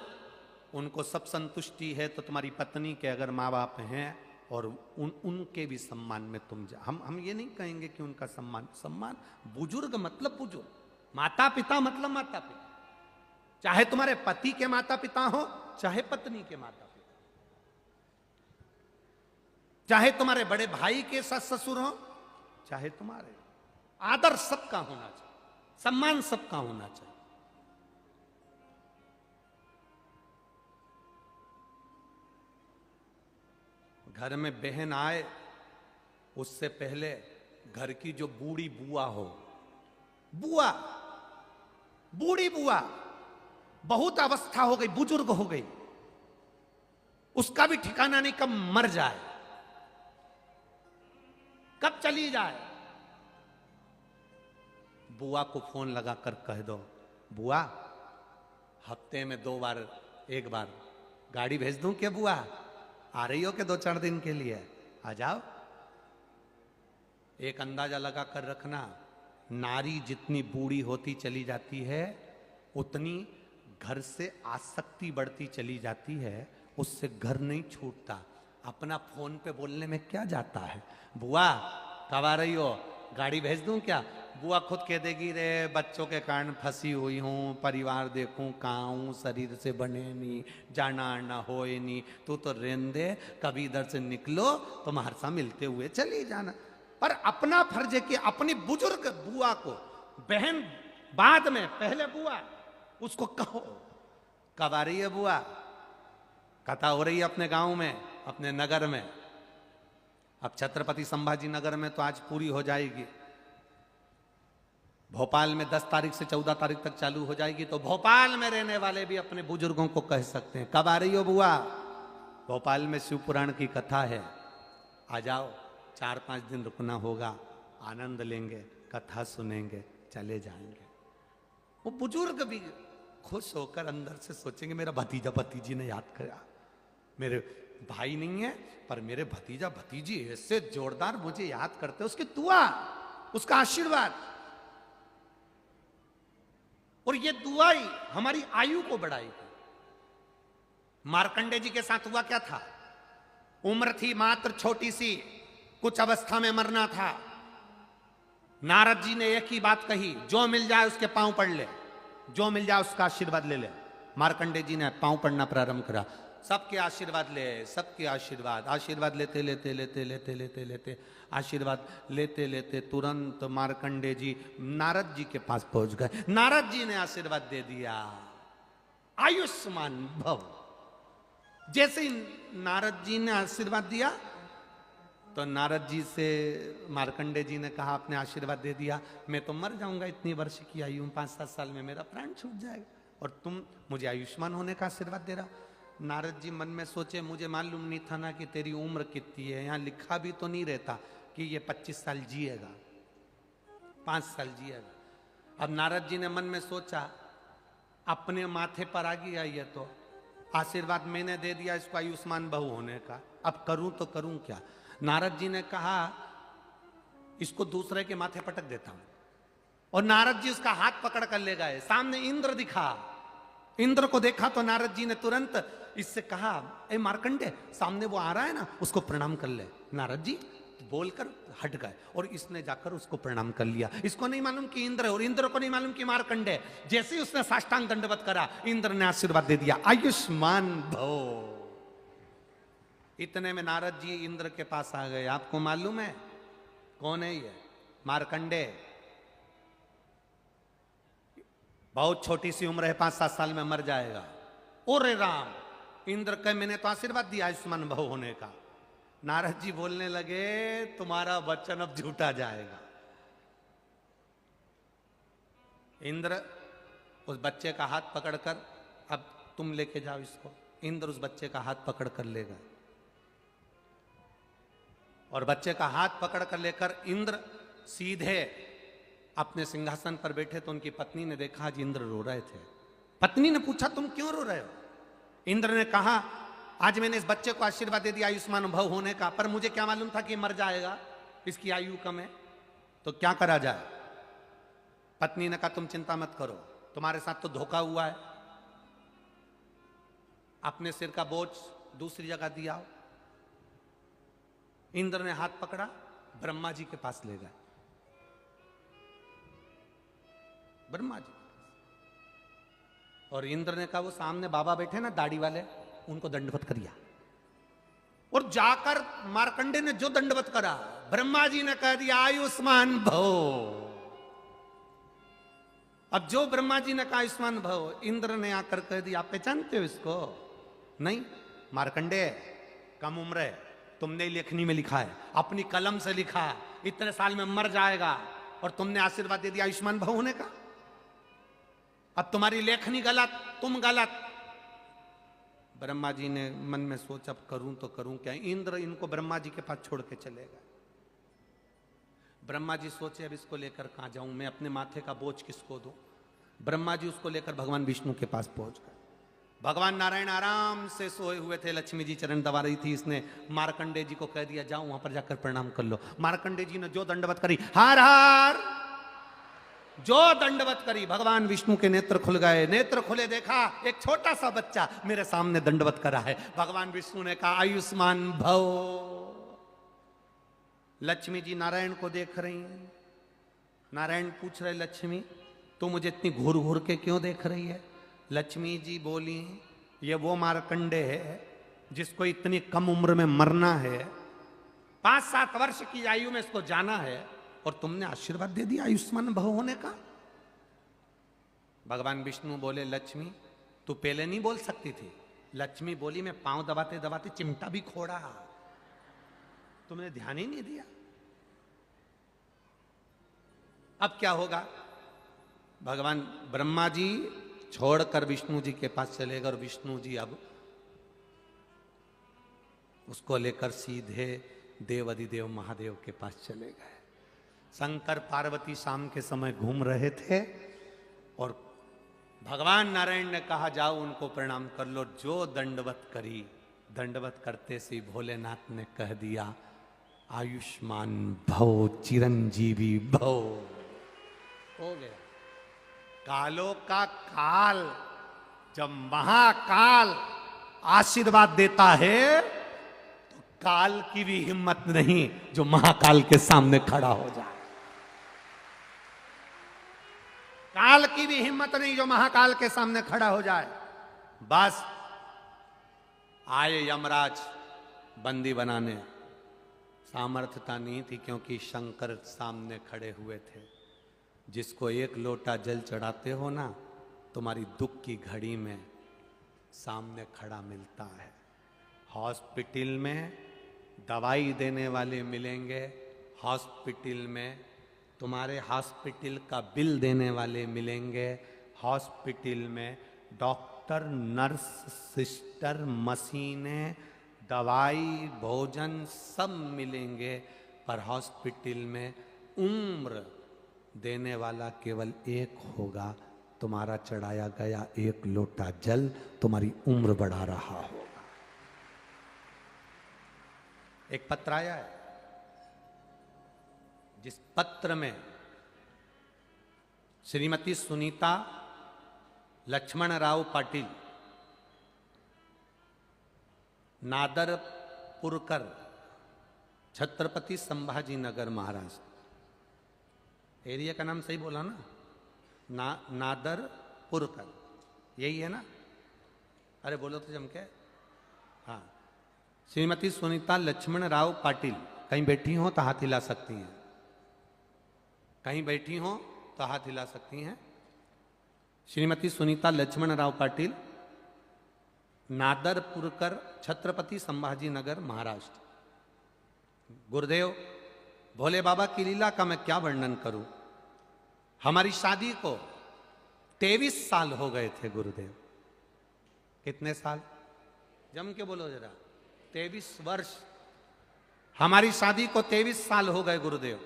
उनको सब संतुष्टि है तो तुम्हारी पत्नी के अगर माँ बाप हैं और उनके भी सम्मान में तुम जा। हम ये नहीं कहेंगे कि उनका सम्मान बुजुर्ग मतलब बुजुर्ग, माता पिता मतलब माता पिता। चाहे तुम्हारे पति के माता पिता हो, चाहे पत्नी के माता पिता, चाहे तुम्हारे बड़े भाई के सास ससुर हो, चाहे तुम्हारे, आदर सबका होना चाहिए, सम्मान सबका होना चाहिए। घर में बहन आए उससे पहले घर की जो बूढ़ी बुआ हो, बुआ, बूढ़ी बुआ, बहुत अवस्था हो गई, बुजुर्ग हो गई, उसका भी ठिकाना नहीं, कब मर जाए, कब चली जाए। बुआ को फोन लगाकर कह दो, बुआ हफ्ते में 2 बार, 1 बार गाड़ी भेज दूं क्या बुआ? आ रही हो कि 2-4 दिन के लिए? आ जाओ। एक अंदाजा लगा कर रखना, नारी जितनी बूढ़ी होती चली जाती है उतनी घर से आसक्ति बढ़ती चली जाती है, उससे घर नहीं छूटता। अपना फोन पे बोलने में क्या जाता है? बुआ कब आ रही हो, गाड़ी भेज दूं क्या? बुआ खुद कह देगी, रे बच्चों के कारण फंसी हुई हूँ, परिवार देखूं कहाँ हूँ, शरीर से बने नहीं, जाना आना होए नहीं, तू तो रहने दे, कभी इधर से निकलो तो महरसा मिलते हुए चली जाना। पर अपना फर्ज है कि अपनी बुजुर्ग बुआ को, बहन बाद में, पहले बुआ, उसको कहो कब आ रही है बुआ। कथा हो रही है अपने गांव में, अपने नगर में। अब छत्रपति संभाजी नगर में तो आज पूरी हो जाएगी, भोपाल में 10 तारीख से 14 तारीख तक चालू हो जाएगी, तो भोपाल में रहने वाले भी अपने बुजुर्गों को कह सकते हैं, कब आ रही हो बुआ? भोपाल में शिव पुराण की कथा है, आ जाओ, 4-5 दिन रुकना होगा, आनंद लेंगे, कथा सुनेंगे, चले जाएंगे। वो बुजुर्ग भी खुश होकर अंदर से सोचेंगे, मेरा भतीजा भतीजी ने याद किया, मेरे भाई नहीं है पर मेरे भतीजा भतीजी ऐसे जोरदार मुझे याद करते, उसकी दुआ, उसका आशीर्वाद, और ये दुआ ही हमारी आयु को बढ़ाएगी। मार्कंडे जी के साथ हुआ क्या था? उम्र थी मात्र छोटी सी, कुछ अवस्था में मरना था। नारद जी ने एक ही बात कही, जो मिल जाए उसके पांव पड़ ले, जो मिल जाए उसका आशीर्वाद ले ले। मार्कंडे जी ने पांव पड़ना प्रारंभ करा, सबके आशीर्वाद ले, सबके आशीर्वाद। आशीर्वाद लेते लेते लेते लेते लेते लेते आशीर्वाद लेते लेते तुरंत मार्कंडे जी नारद जी के पास पहुंच गए। नारद जी ने आशीर्वाद दे दिया, आयुष्मान भव। जैसे ही नारद जी ने आशीर्वाद दिया तो नारद जी से मार्कंडे जी ने कहा, आपने आशीर्वाद दे दिया, मैं तो मर जाऊंगा, इतनी वर्ष की आयु में 5-7 साल में मेरा प्राण छूट जाएगा, और तुम मुझे आयुष्मान होने का आशीर्वाद दे रहा। नारद जी मन में सोचे, मुझे मालूम नहीं था ना कि तेरी उम्र कितनी है, यहाँ लिखा भी तो नहीं रहता कि ये 25 साल जिएगा, 5 साल जिएगा। अब नारद जी ने मन में सोचा, अपने माथे पर आ गया ये तो, आशीर्वाद मैंने दे दिया इसको आयुष्मान बहु होने का, अब करूं तो करूं क्या। नारद जी ने कहा, इसको दूसरे के माथे पटक देता हूं। और नारद जी उसका हाथ पकड़ कर ले गए। सामने इंद्र दिखा, इंद्र को देखा तो नारद जी ने तुरंत इससे कहा, ए मार्कंडे, सामने वो आ रहा है ना, उसको प्रणाम कर ले। नारद जी बोलकर हट गए और इसने जाकर उसको प्रणाम कर लिया। इसको नहीं मालूम कि इंद्र है और इंद्र को नहीं मालूम कि मार्कंडे। जैसे ही उसने साष्टांग दंडवत करा, इंद्र ने आशीर्वाद दे दिया, आयुष्मान भव। इतने में नारद जी इंद्र के पास आ गए। आपको मालूम है कौन है ये? मार्कंडे। बहुत छोटी सी उम्र है, 5-7 साल में मर जाएगा। ओरे राम, इंद्र कहे मैंने तो आशीर्वाद दिया आयुष्मान भव होने का। नारद जी बोलने लगे, तुम्हारा वचन अब झूठा जाएगा। इंद्र उस बच्चे का हाथ पकड़कर, अब तुम लेके जाओ इसको। इंद्र उस बच्चे का हाथ पकड़ कर ले गए और बच्चे का हाथ पकड़ कर लेकर इंद्र सीधे अपने सिंहासन पर बैठे तो उनकी पत्नी ने देखा आज इंद्र रो रहे थे। पत्नी ने पूछा, तुम क्यों रो रहे हो? इंद्र ने कहा, आज मैंने इस बच्चे को आशीर्वाद दे दिया आयुष्मान भव होने का, पर मुझे क्या मालूम था कि मर जाएगा, इसकी आयु कम है, तो क्या करा जाए? पत्नी ने कहा, तुम चिंता मत करो, तुम्हारे साथ तो धोखा हुआ है, अपने सिर का बोझ दूसरी जगह दिया। इंद्र ने हाथ पकड़ा, ब्रह्मा जी के पास ले गए। ब्रह्मा जी और इंद्र ने कहा, वो सामने बाबा बैठे ना दाढ़ी वाले, उनको दंडवत करिया। और जाकर मार्कंडे ने जो दंडवत करा, ब्रह्मा जी ने कह दिया आयुष्मान भव। अब जो ब्रह्मा जी ने कहा आयुष्मान भव, इंद्र ने आकर कह दिया, आप पहचानते हो इसको? नहीं। मार्कंडे, कम उम्र है, तुमने लेखनी में लिखा है, अपनी कलम से लिखा, इतने साल में मर जाएगा, और तुमने आशीर्वाद दे दिया आयुष्मान भव होने का। अब तुम्हारी लेखनी गलत, तुम गलत। ब्रह्मा जी ने मन में सोचा, अब करूं तो करूं क्या। इंद्र इनको ब्रह्मा जी के पास छोड़ के चले गए। ब्रह्मा जी सोचे, अब इसको लेकर कहां जाऊं मैं, अपने माथे का बोझ किसको दूं। ब्रह्मा जी उसको लेकर भगवान विष्णु के पास पहुंच गए। भगवान नारायण आराम से सोए हुए थे, लक्ष्मी जी चरण दबा रही थी। इसने मार्कंडे जी को कह दिया, जाओ वहां पर जाकर प्रणाम कर लो। मार्कंडे जी ने जो दंडवत करी, हार हार, जो दंडवत करी, भगवान विष्णु के नेत्र खुल गए। नेत्र खुले, देखा एक छोटा सा बच्चा मेरे सामने दंडवत करा है। भगवान विष्णु ने कहा आयुष्मान भव। लक्ष्मी जी नारायण को देख रही हैं। नारायण पूछ रहे, लक्ष्मी तू मुझे इतनी घूर घूर के क्यों देख रही है? लक्ष्मी जी बोली, ये वो मार्कंडे है जिसको इतनी कम उम्र में मरना है, 5-7 वर्ष की आयु में इसको जाना है, और तुमने आशीर्वाद दे दिया आयुष्मान भव होने का। भगवान विष्णु बोले, लक्ष्मी तू पहले नहीं बोल सकती थी? लक्ष्मी बोली, मैं पांव दबाते दबाते चिमटा भी खोड़ा, तुमने ध्यान ही नहीं दिया। अब क्या होगा? भगवान ब्रह्मा जी छोड़कर विष्णु जी के पास चले गए और विष्णु जी अब उसको लेकर सीधे देवाधिदेव महादेव के पास चले गए। शंकर पार्वती शाम के समय घूम रहे थे और भगवान नारायण ने कहा, जाओ उनको प्रणाम कर लो। जो दंडवत करी, दंडवत करते से भोलेनाथ ने कह दिया आयुष्मान भव, चिरंजीवी भव। हो गया। कालों का काल, जब महाकाल आशीर्वाद देता है तो काल की भी हिम्मत नहीं जो महाकाल के सामने खड़ा हो जाए। काल की भी हिम्मत नहीं जो महाकाल के सामने खड़ा हो जाए। बस आए यमराज बंदी बनाने, सामर्थ्यता नहीं थी क्योंकि शंकर सामने खड़े हुए थे। जिसको एक लोटा जल चढ़ाते हो ना, तुम्हारी दुख की घड़ी में सामने खड़ा मिलता है। हॉस्पिटल में दवाई देने वाले मिलेंगे, हॉस्पिटल में तुम्हारे हॉस्पिटल का बिल देने वाले मिलेंगे, हॉस्पिटल में डॉक्टर, नर्स, सिस्टर, मशीनें, दवाई, भोजन सब मिलेंगे, पर हॉस्पिटल में उम्र देने वाला केवल एक होगा। तुम्हारा चढ़ाया गया एक लोटा जल तुम्हारी उम्र बढ़ा रहा होगा। एक पत्र आया है, जिस पत्र में श्रीमती सुनीता लक्ष्मणराव पाटिल, नादरपुरकर, छत्रपति संभाजी नगर, महाराष्ट्र। एरिया का नाम सही बोला ना? नादरपुरकर, यही है ना? अरे बोलो तो जम के। हाँ, श्रीमती सुनीता लक्ष्मणराव पाटिल, कहीं बैठी हो तो हाथ हिला सकती हैं, कहीं बैठी हो तो हाथ हिला सकती हैं। श्रीमती सुनीता लक्ष्मणराव पाटिल, नादरपुरकर, छत्रपति संभाजी नगर, महाराष्ट्र। गुरुदेव, भोले बाबा की लीला का मैं क्या वर्णन करूं। हमारी शादी को 23 साल हो गए थे गुरुदेव। कितने साल? जम के बोलो जरा। 23 वर्ष। हमारी शादी को 23 साल हो गए गुरुदेव,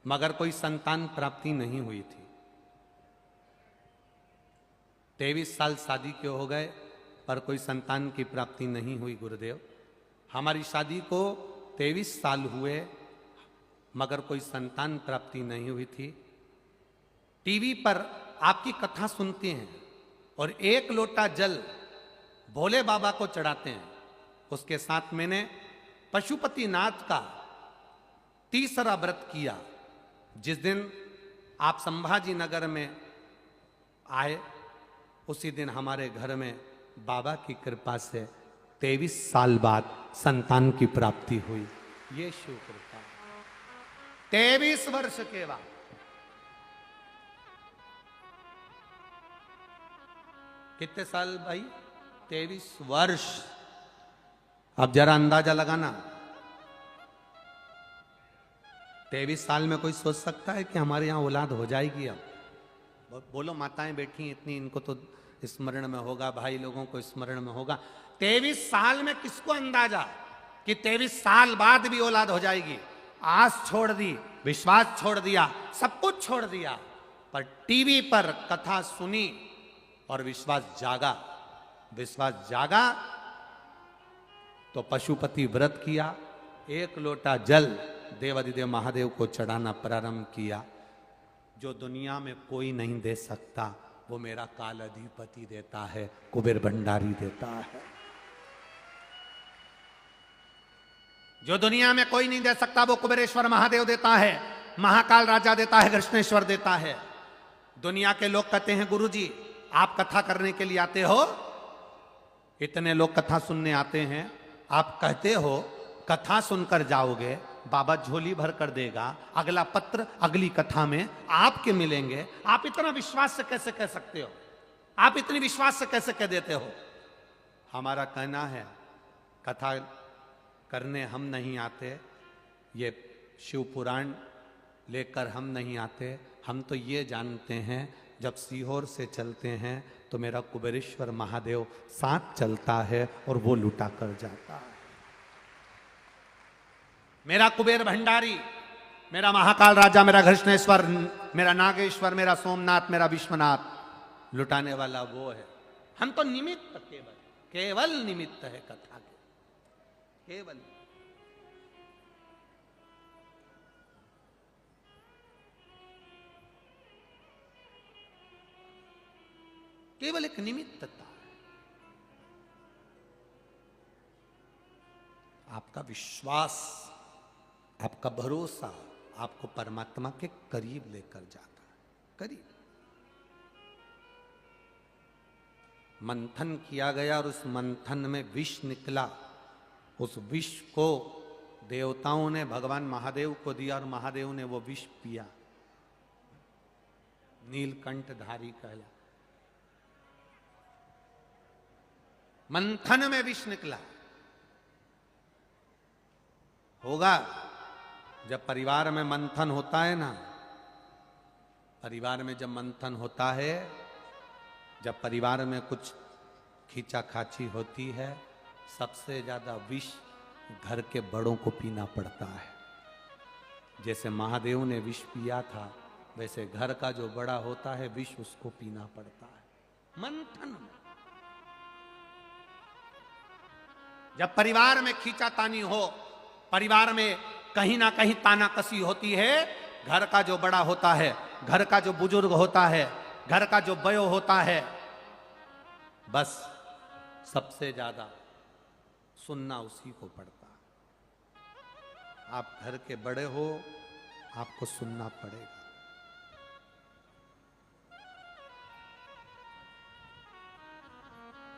मगर कोई संतान प्राप्ति नहीं हुई थी। 23 साल शादी के हो गए पर कोई संतान की प्राप्ति नहीं हुई गुरुदेव। हमारी शादी को 23 साल हुए मगर कोई संतान प्राप्ति नहीं हुई थी। टीवी पर आपकी कथा सुनते हैं और एक लोटा जल भोले बाबा को चढ़ाते हैं। उसके साथ मैंने पशुपतिनाथ का तीसरा व्रत किया। जिस दिन आप संभाजी नगर में आए, उसी दिन हमारे घर में बाबा की कृपा से 23 साल बाद संतान की प्राप्ति हुई। ये शिव कृपा। 23 वर्ष के बाद। कितने साल भाई? 23 वर्ष। अब जरा अंदाजा लगाना, 23 साल में कोई सोच सकता है कि हमारे यहां औलाद हो जाएगी? अब बोलो, माताएं बैठी इतनी, इनको तो स्मरण में होगा, भाई लोगों को स्मरण में होगा। 23 साल में किसको अंदाजा कि 23 साल बाद भी औलाद हो जाएगी? आस छोड़ दी, विश्वास छोड़ दिया, सब कुछ छोड़ दिया, पर टीवी पर कथा सुनी और विश्वास जागा। विश्वास जागा तो पशुपति व्रत किया, एक लोटा जल देवाधिदेव महादेव को चढ़ाना प्रारंभ किया। जो दुनिया में कोई नहीं दे सकता वो मेरा काल अधिपति देता है, कुबेर भंडारी देता है। जो दुनिया में कोई नहीं दे सकता वो कुबेरेश्वर महादेव देता है, महाकाल राजा देता है, कृष्णेश्वर देता है। दुनिया के लोग कहते हैं गुरुजी आप कथा करने के लिए आते हो, इतने लोग कथा सुनने आते हैं, आप कहते हो कथा सुनकर जाओगे, बाबा झोली भर कर देगा, अगला पत्र अगली कथा में आपके मिलेंगे। आप इतना विश्वास से कैसे कह सकते हो? आप इतनी विश्वास से कैसे कह देते हो? हमारा कहना है कथा करने हम नहीं आते, ये शिव पुराण लेकर हम नहीं आते। हम तो ये जानते हैं जब सीहोर से चलते हैं तो मेरा कुबेरेश्वर महादेव साथ चलता है और वो लुटा कर जाता है। मेरा कुबेर भंडारी, मेरा महाकाल राजा, मेरा कृष्णेश्वर, मेरा नागेश्वर, मेरा सोमनाथ, मेरा विश्वनाथ लुटाने वाला वो है। हम तो निमित्त, केवल निमित्त है कथा के, केवल। केवल एक निमित्तता। आपका विश्वास, आपका भरोसा आपको परमात्मा के करीब लेकर जाता है, करीब। मंथन किया गया और उस मंथन में विष निकला। उस विष को देवताओं ने भगवान महादेव को दिया और महादेव ने वो विष पिया, नीलकंठधारी कहला। मंथन में विष निकला। होगा जब परिवार में मंथन होता है ना, परिवार में जब मंथन होता है, जब परिवार में कुछ खींचा खाची होती है, सबसे ज्यादा विष घर के बड़ों को पीना पड़ता है। जैसे महादेव ने विष पिया था, वैसे घर का जो बड़ा होता है विष उसको पीना पड़ता है मंथन में। जब परिवार में खींचातानी हो, परिवार में कहीं ना कहीं तानाकसी होती है, घर का जो बड़ा होता है, घर का जो बुजुर्ग होता है, घर का जो वयो होता है, बस सबसे ज्यादा सुनना उसी को पड़ता है। आप घर के बड़े हो, आपको सुनना पड़ेगा।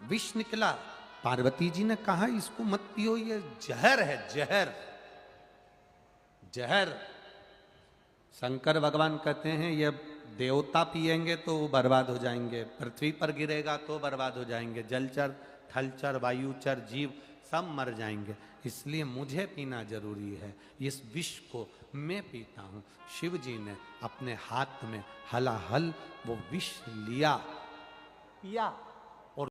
विष निकला। पार्वती जी ने कहा इसको मत पियो, ये जहर है, जहर जहर। शंकर भगवान कहते हैं ये देवता पिएंगे तो वो बर्बाद हो जाएंगे, पृथ्वी पर गिरेगा तो बर्बाद हो जाएंगे, जलचर थलचर वायुचर जीव सब मर जाएंगे, इसलिए मुझे पीना जरूरी है। इस विष को मैं पीता हूं। शिव जी ने अपने हाथ में हलाहल वो विष लिया, पिया।